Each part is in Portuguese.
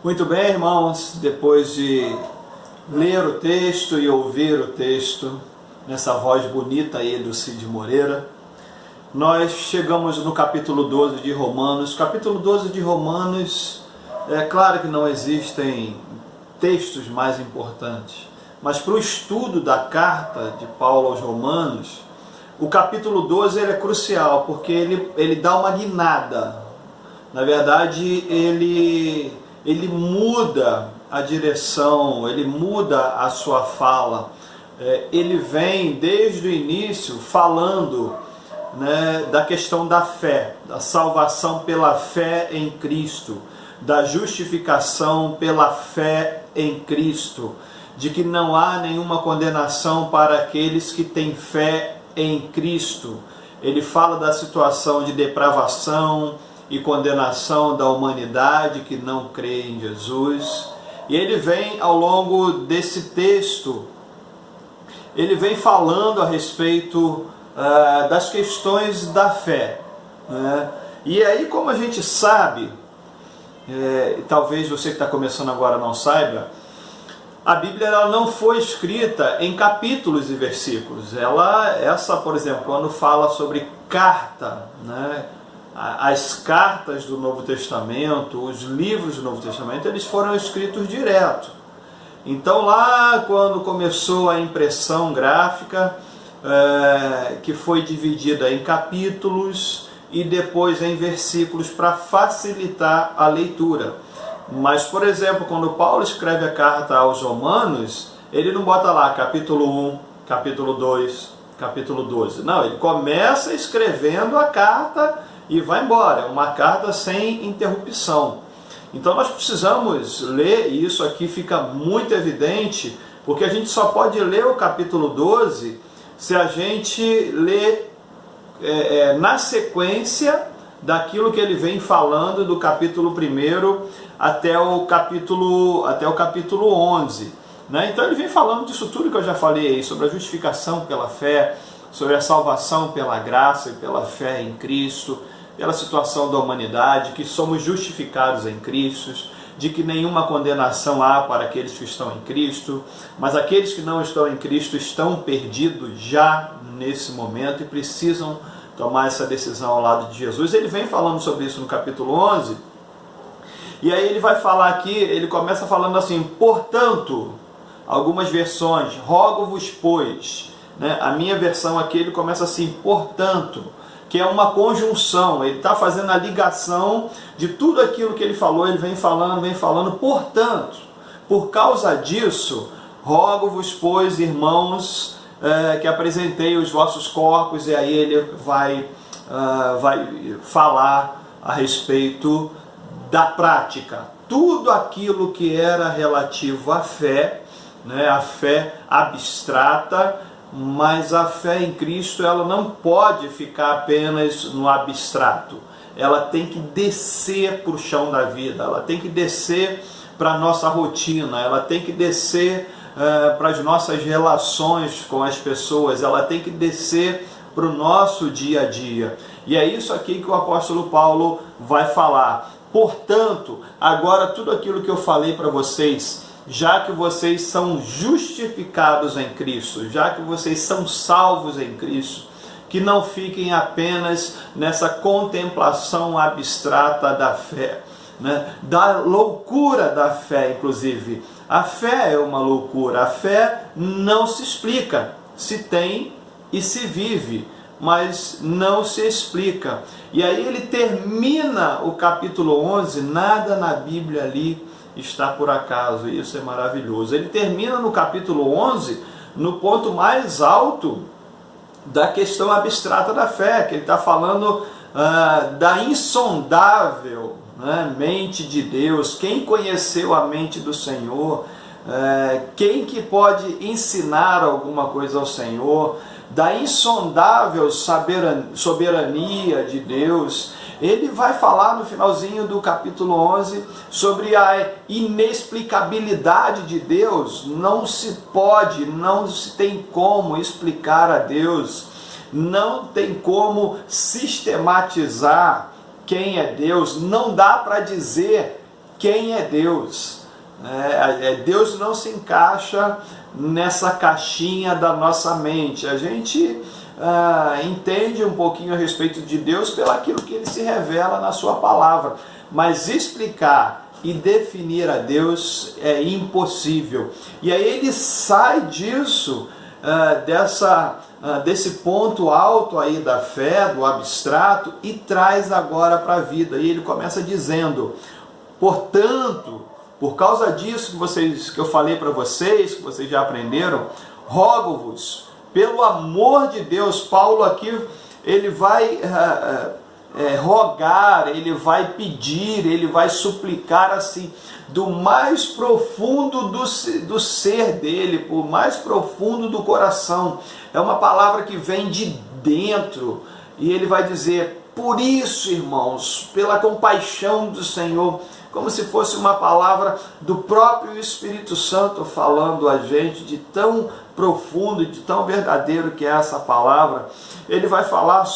Muito bem, irmãos, depois de ler o texto e ouvir o texto, nessa voz bonita aí do Cid Moreira, nós chegamos no capítulo 12 de Romanos. Capítulo 12 de Romanos, é claro que não existem textos mais importantes, mas para o estudo da carta de Paulo aos Romanos, o capítulo 12 ele é crucial, porque ele dá uma guinada. Na verdade, ele muda a direção, ele muda a sua fala. Ele vem desde o início falando, né, da questão da fé, da salvação pela fé em Cristo, da justificação pela fé em Cristo, de que não há nenhuma condenação para aqueles que têm fé em Cristo. Ele fala da situação de depravação e condenação da humanidade que não crê em Jesus. E ele vem ao longo desse texto, ele vem falando a respeito das questões da fé, né? E aí, como a gente sabe, talvez você que está começando agora não saiba, a Bíblia ela não foi escrita em capítulos e versículos. Essa, por exemplo, quando fala sobre carta, né? As cartas do Novo Testamento, os livros do Novo Testamento, eles foram escritos direto. Então lá quando começou a impressão gráfica, que foi dividida em capítulos e depois em versículos para facilitar a leitura. Mas, por exemplo, quando Paulo escreve a carta aos Romanos, ele não bota lá capítulo 1, capítulo 2, capítulo 12. Não, ele começa escrevendo a carta e vai embora. É uma carta sem interrupção. Então nós precisamos ler, e isso aqui fica muito evidente, porque a gente só pode ler o capítulo 12 se a gente ler na sequência daquilo que ele vem falando do capítulo 1 até o capítulo 11. Né? Então ele vem falando disso tudo que eu já falei aí, sobre a justificação pela fé, sobre a salvação pela graça e pela fé em Cristo, pela situação da humanidade, que somos justificados em Cristo, de que nenhuma condenação há para aqueles que estão em Cristo, mas aqueles que não estão em Cristo estão perdidos já nesse momento e precisam tomar essa decisão ao lado de Jesus. Ele vem falando sobre isso no capítulo 11, e aí ele vai falar aqui, ele começa falando assim: portanto, algumas versões, rogo-vos, pois, né? A minha versão aqui, ele começa assim, portanto, que é uma conjunção, ele está fazendo a ligação de tudo aquilo que ele falou, ele vem falando, portanto, por causa disso, rogo-vos, pois, irmãos, que apresentei os vossos corpos, e aí ele vai falar a respeito da prática, tudo aquilo que era relativo à fé, né, a fé abstrata, mas a fé em Cristo ela não pode ficar apenas no abstrato, ela tem que descer para o chão da vida, ela tem que descer para a nossa rotina, ela tem que descer para as nossas relações com as pessoas, ela tem que descer para o nosso dia a dia. E é isso aqui que o apóstolo Paulo vai falar. Portanto, agora tudo aquilo que eu falei para vocês, já que vocês são justificados em Cristo, já que vocês são salvos em Cristo, que não fiquem apenas nessa contemplação abstrata da fé, né? Da loucura da fé, inclusive. A fé é uma loucura, a fé não se explica, se tem e se vive, mas não se explica. E aí ele termina o capítulo 11, nada na Bíblia ali está por acaso, e isso é maravilhoso. Ele termina no capítulo 11, no ponto mais alto da questão abstrata da fé, que ele está falando da insondável, né, mente de Deus. Quem conheceu a mente do Senhor? Quem que pode ensinar alguma coisa ao Senhor? Da insondável soberania de Deus. Ele vai falar no finalzinho do capítulo 11 sobre a inexplicabilidade de Deus. Não se pode, não se tem como explicar a Deus, não tem como sistematizar quem é Deus, não dá para dizer quem é Deus. Deus não se encaixa nessa caixinha da nossa mente. A gente entende um pouquinho a respeito de Deus pelaquilo que Ele se revela na sua palavra, mas explicar e definir a Deus é impossível. E aí ele sai disso, desse ponto alto aí da fé, do abstrato, e traz agora para a vida. E ele começa dizendo: portanto, por causa disso que eu falei para vocês, que vocês já aprenderam, rogo-vos, pelo amor de Deus. Paulo aqui, ele vai rogar, ele vai pedir, ele vai suplicar assim, do mais profundo do ser dele, por mais profundo do coração. É uma palavra que vem de dentro, e ele vai dizer: por isso, irmãos, pela compaixão do Senhor, como se fosse uma palavra do próprio Espírito Santo falando a gente, de tão profundo, de tão verdadeiro que é essa palavra. Ele vai falar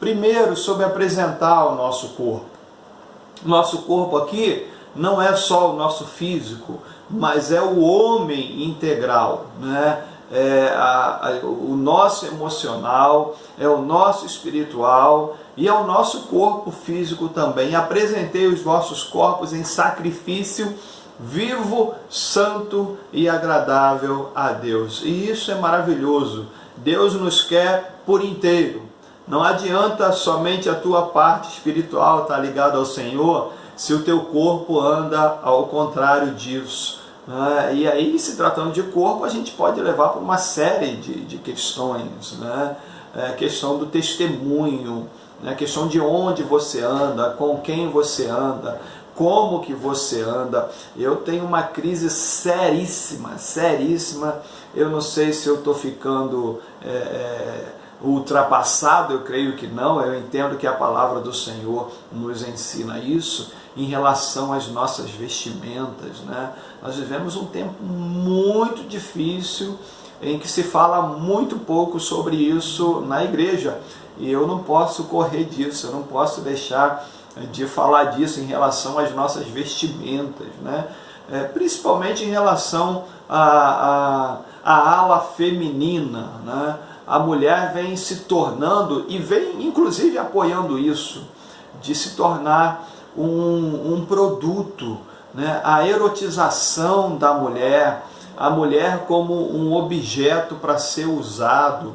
primeiro sobre apresentar o nosso corpo. Nosso corpo aqui não é só o nosso físico, mas é o homem integral, né? O nosso emocional, é o nosso espiritual e é o nosso corpo físico também. Apresentei os vossos corpos em sacrifício vivo, santo e agradável a Deus. E isso é maravilhoso. Deus nos quer por inteiro. Não adianta somente a tua parte espiritual estar ligada ao Senhor se o teu corpo anda ao contrário disso. E aí, se tratando de corpo, a gente pode levar para uma série de questões, né? Questão do testemunho, né? Questão de onde você anda, com quem você anda, como que você anda. Eu tenho uma crise seríssima, eu não sei se eu estou ficando ultrapassado, eu creio que não. Eu entendo que a palavra do Senhor nos ensina isso em relação às nossas vestimentas, né? Nós vivemos um tempo muito difícil, em que se fala muito pouco sobre isso na igreja, e eu não posso correr disso, eu não posso deixar de falar disso em relação às nossas vestimentas, né? Principalmente em relação à ala feminina, né? A mulher vem se tornando, e vem inclusive apoiando isso, de se tornar um produto, né? A erotização da mulher, a mulher como um objeto para ser usado.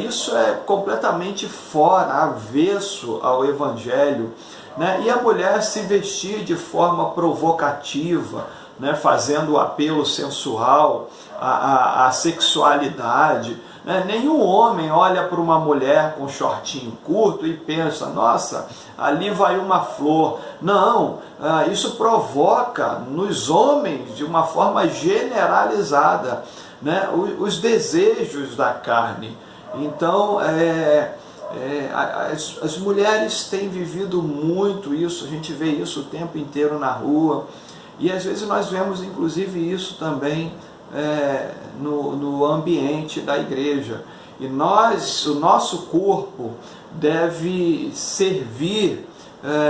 Isso é completamente fora, avesso ao Evangelho, né? E a mulher se vestir de forma provocativa, né? Fazendo o apelo sensual, a sexualidade. Nenhum homem olha para uma mulher com shortinho curto e pensa: nossa, ali vai uma flor. Não, isso provoca nos homens de uma forma generalizada, né? Os desejos da carne. Então, as mulheres têm vivido muito isso, a gente vê isso o tempo inteiro na rua, e às vezes nós vemos inclusive isso também no ambiente da igreja. E o nosso corpo deve servir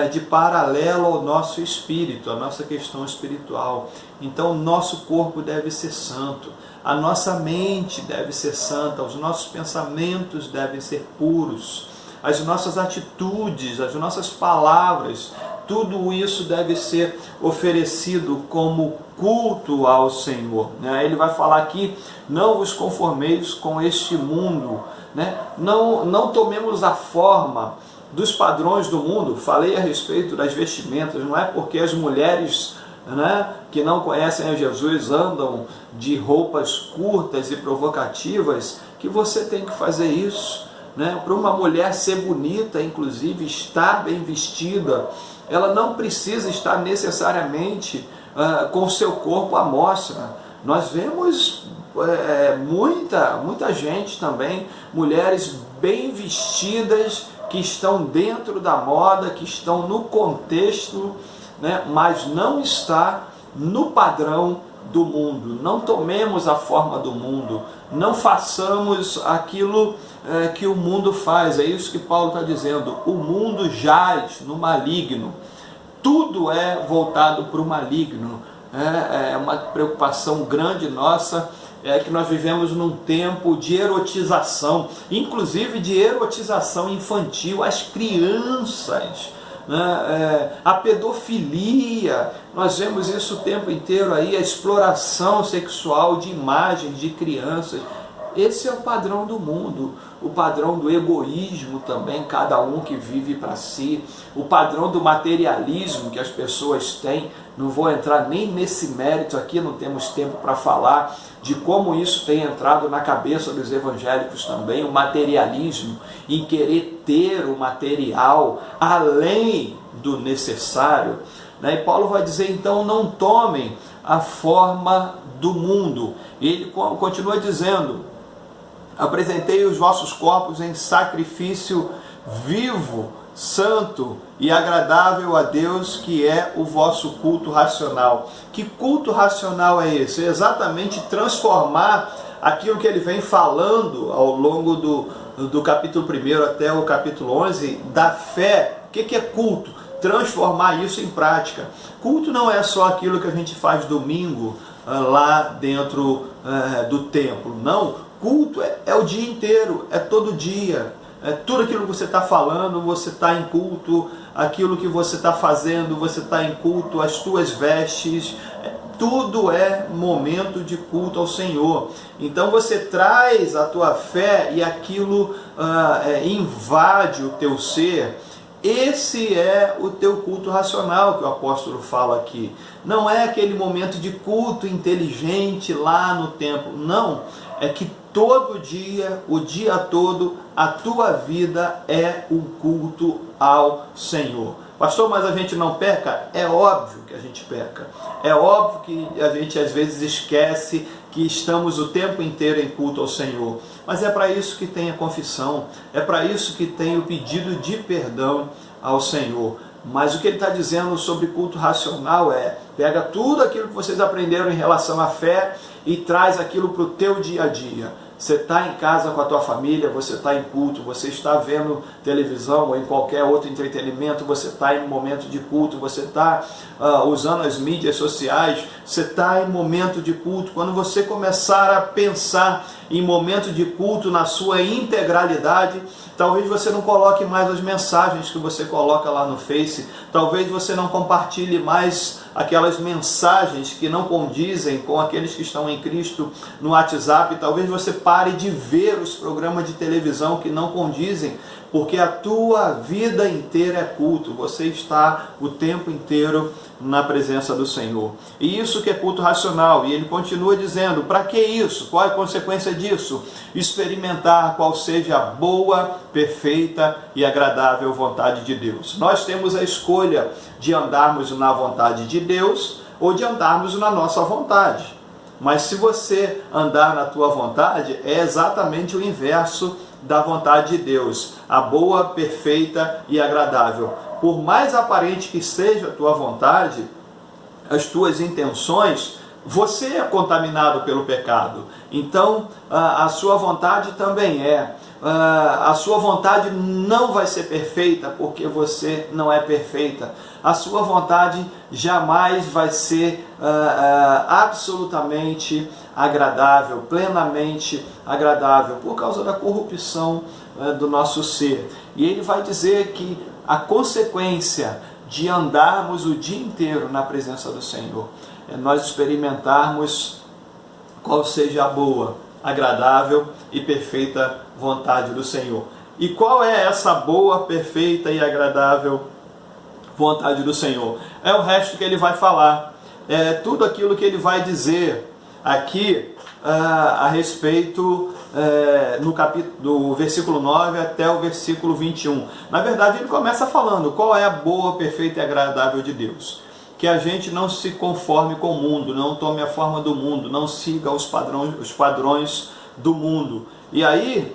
de paralelo ao nosso espírito, à nossa questão espiritual. Então o nosso corpo deve ser santo, a nossa mente deve ser santa, os nossos pensamentos devem ser puros, as nossas atitudes, as nossas palavras, tudo isso deve ser oferecido como culto ao Senhor, né? Ele vai falar aqui: não vos conformeis com este mundo, né? Não tomemos a forma dos padrões do mundo. Falei a respeito das vestimentas, não é porque as mulheres, né, que não conhecem a Jesus andam de roupas curtas e provocativas que você tem que fazer isso, né? Para uma mulher ser bonita, inclusive estar bem vestida, ela não precisa estar necessariamente com o seu corpo à mostra. Nós vemos muita gente também, mulheres bem vestidas, que estão dentro da moda, que estão no contexto, né, mas não está no padrão do mundo. Não tomemos a forma do mundo, não façamos aquilo que o mundo faz. É isso que Paulo está dizendo: o mundo jaz no maligno. tudo é voltado para o maligno. É uma preocupação grande nossa, que nós vivemos num tempo de erotização, inclusive de erotização infantil, as crianças, né? A pedofilia, nós vemos isso o tempo inteiro aí, a exploração sexual de imagens de crianças. Esse é o padrão do mundo, o padrão do egoísmo também, cada um que vive para si, o padrão do materialismo que as pessoas têm. Não vou entrar nem nesse mérito aqui, não temos tempo para falar de como isso tem entrado na cabeça dos evangélicos também, o materialismo, em querer ter o material além do necessário, né? E Paulo vai dizer, então, não tomem a forma do mundo. Ele continua dizendo, apresentei os vossos corpos em sacrifício vivo, santo e agradável a Deus, que é o vosso culto racional. Que culto racional é esse? É exatamente transformar aquilo que ele vem falando ao longo do capítulo 1 até o capítulo 11, da fé. O que é culto? Transformar isso em prática. Culto não é só aquilo que a gente faz domingo lá dentro do templo, não. Culto é o dia inteiro, é todo dia. Tudo aquilo que você está falando, você está em culto. Aquilo que você está fazendo, você está em culto. As tuas vestes, tudo é momento de culto ao Senhor. Então você traz a tua fé e aquilo invade o teu ser. Esse é o teu culto racional que o apóstolo fala aqui. Não é aquele momento de culto inteligente lá no templo. Não, é que todo dia, o dia todo, a tua vida é um culto ao Senhor. Pastor, mas a gente não peca? É óbvio que a gente peca. É óbvio que a gente às vezes esquece que estamos o tempo inteiro em culto ao Senhor. Mas é para isso que tem a confissão, é para isso que tem o pedido de perdão ao Senhor. Mas o que ele está dizendo sobre culto racional pega tudo aquilo que vocês aprenderam em relação à fé e traz aquilo para o teu dia a dia. Você está em casa com a tua família, você está em culto, você está vendo televisão ou em qualquer outro entretenimento, você está em momento de culto, você está usando as mídias sociais, você está em momento de culto. Quando você começar a pensar em momento de culto na sua integralidade, talvez você não coloque mais as mensagens que você coloca lá no Face, talvez você não compartilhe mais aquelas mensagens que não condizem com aqueles que estão em Cristo no WhatsApp, talvez você pare de ver os programas de televisão que não condizem, porque a tua vida inteira é culto, você está o tempo inteiro na presença do Senhor. E isso que é culto racional. E ele continua dizendo, para que isso? Qual é a consequência disso? Experimentar qual seja a boa, perfeita e agradável vontade de Deus. Nós temos a escolha de andarmos na vontade de Deus ou de andarmos na nossa vontade. Mas se você andar na tua vontade, é exatamente o inverso da vontade de Deus, a boa, perfeita e agradável. Por mais aparente que seja a tua vontade, as tuas intenções, você é contaminado pelo pecado. Então, a sua vontade também é. A sua vontade não vai ser perfeita porque você não é perfeita. A sua vontade jamais vai ser absolutamente agradável, plenamente agradável, por causa da corrupção do nosso ser. E ele vai dizer que a consequência de andarmos o dia inteiro na presença do Senhor é nós experimentarmos qual seja a boa, agradável e perfeita vontade do Senhor. E qual é essa boa, perfeita e agradável vontade do Senhor? É o resto que ele vai falar. É tudo aquilo que ele vai dizer aqui a respeito no capítulo, do versículo 9 até o versículo 21. Na verdade, ele começa falando qual é a boa, perfeita e agradável de Deus. Que a gente não se conforme com o mundo, não tome a forma do mundo, não siga os padrões do mundo. E aí,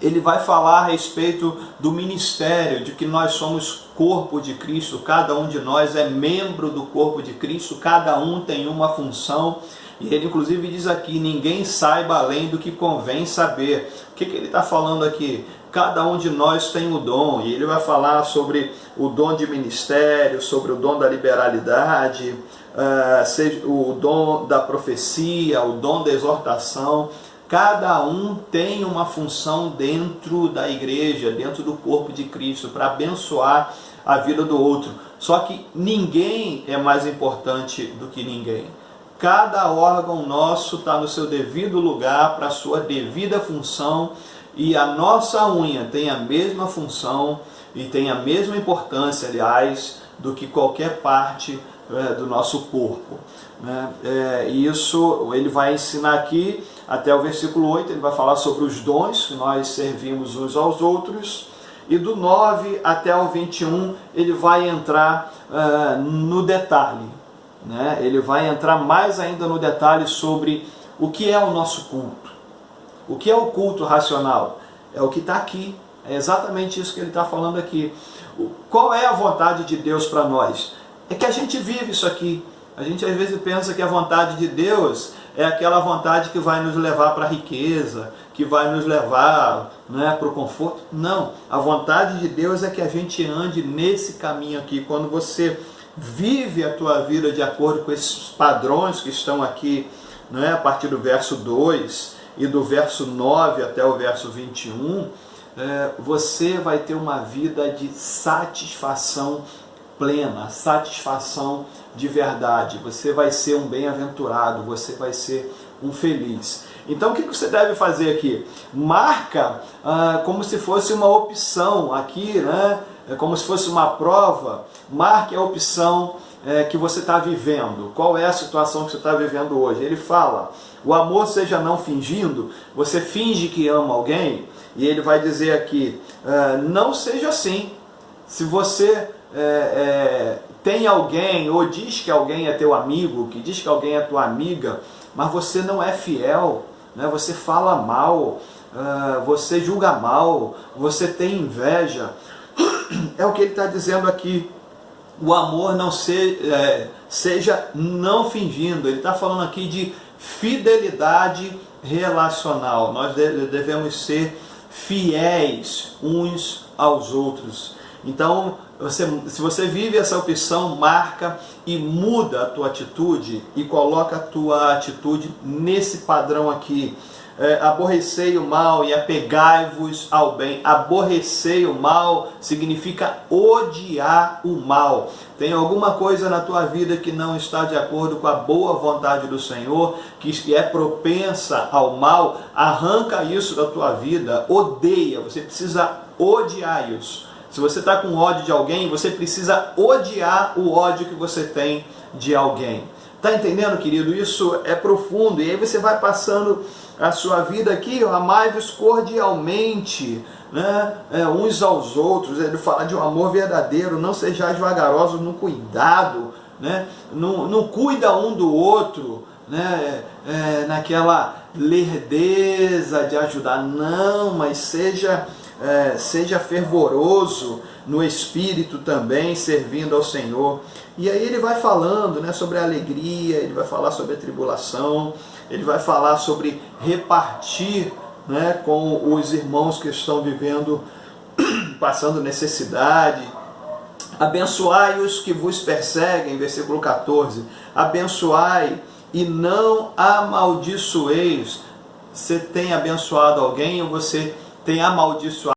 ele vai falar a respeito do ministério, de que nós somos corpo de Cristo, cada um de nós é membro do corpo de Cristo, cada um tem uma função. E ele inclusive diz aqui, ninguém saiba além do que convém saber. O que ele está falando aqui? cada um de nós tem o dom, e ele vai falar sobre o dom de ministério, sobre o dom da liberalidade, o dom da profecia, o dom da exortação. Cada um tem uma função dentro da igreja, dentro do corpo de Cristo, para abençoar a vida do outro. Só que ninguém é mais importante do que ninguém. Cada órgão nosso está no seu devido lugar, para a sua devida função, e a nossa unha tem a mesma função e tem a mesma importância, aliás, do que qualquer parte do nosso corpo. E isso ele vai ensinar aqui, até o versículo 8, ele vai falar sobre os dons que nós servimos uns aos outros, e do 9 até o 21 ele vai entrar no detalhe. Ele vai entrar mais ainda no detalhe sobre o que é o nosso culto. O que é o culto racional? É o que está aqui. É exatamente isso que ele está falando aqui. Qual é a vontade de Deus para nós? É que a gente vive isso aqui. A gente às vezes pensa que a vontade de Deus é aquela vontade que vai nos levar para a riqueza, que vai nos levar para o conforto. Não, a vontade de Deus é que a gente ande nesse caminho aqui. Quando você vive a tua vida de acordo com esses padrões que estão aqui, a partir do verso 2 e do verso 9 até o verso 21, você vai ter uma vida de satisfação plena, satisfação de verdade. Você vai ser um bem-aventurado, você vai ser um feliz. Então o que você deve fazer aqui? Marca como se fosse uma opção aqui, como se fosse uma prova. Marque a opção que você está vivendo. Qual é a situação que você está vivendo hoje? Ele fala, o amor seja não fingindo. Você finge que ama alguém, e ele vai dizer aqui, não seja assim. Se você tem alguém, ou diz que alguém é teu amigo, que diz que alguém é tua amiga, mas você não é fiel, você fala mal, você julga mal, você tem inveja, é o que ele está dizendo aqui. O amor não seja não fingindo. Ele está falando aqui de fidelidade relacional. Nós devemos ser fiéis uns aos outros. Então, se você vive essa opção, marca e muda a tua atitude e coloca a tua atitude nesse padrão aqui. Aborrecei o mal e apegai-vos ao bem. Aborrecei o mal significa odiar o mal. Tem alguma coisa na tua vida que não está de acordo com a boa vontade do Senhor, que é propensa ao mal, arranca isso da tua vida, odeia, você precisa odiar isso. Se você está com ódio de alguém, você precisa odiar o ódio que você tem de alguém. Está entendendo, querido? Isso é profundo. E aí você vai passando a sua vida aqui, amai-vos cordialmente, uns aos outros. Ele fala de um amor verdadeiro. Não sejais vagarosos no cuidado, não cuida um do outro, naquela lerdeza de ajudar. Não, mas seja fervoroso no espírito também, servindo ao Senhor. E aí ele vai falando sobre a alegria, ele vai falar sobre a tribulação, ele vai falar sobre repartir com os irmãos que estão vivendo, passando necessidade. Abençoai os que vos perseguem, versículo 14. Abençoai e não amaldiçoeis. Você tem abençoado alguém ou você tem amaldiçoado